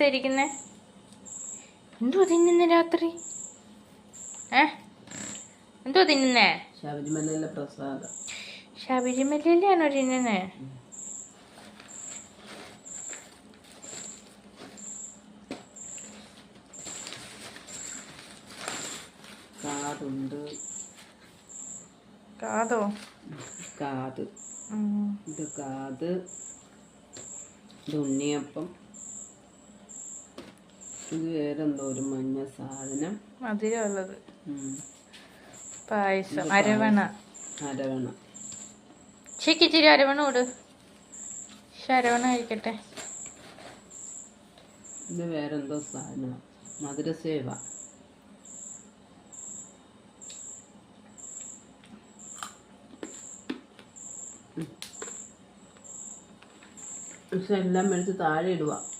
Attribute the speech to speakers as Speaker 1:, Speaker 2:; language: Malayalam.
Speaker 1: ഇരിക്കുന്നേ എന്തോ തിന്നുന്നേ രാത്രി? എന്തോ തിന്നുന്നേ?
Speaker 2: ശബരിമലയിലെ പ്രസാദം.
Speaker 1: ശബരിമലയിലാണോ തിന്നുന്നേ?
Speaker 2: കാതുണ്ട്.
Speaker 1: കാതോ?
Speaker 2: കാത്. ഇത് കാത്. ഇത് ഉണ്ണിയപ്പം. ഇത് വേറെന്തോ ഒരു മഞ്ഞ സാധനം.
Speaker 1: മധുരമുള്ളത്. പായസം. അരവണ. ഇച്ചിരി അരവണ കൊടു. അരവണ കഴിക്കട്ടെ.
Speaker 2: ഇത് വേറെന്തോ സാധനം. മധുരസേവ. പക്ഷെ എല്ലാം മേടിച്ച് താഴെ ഇടുക.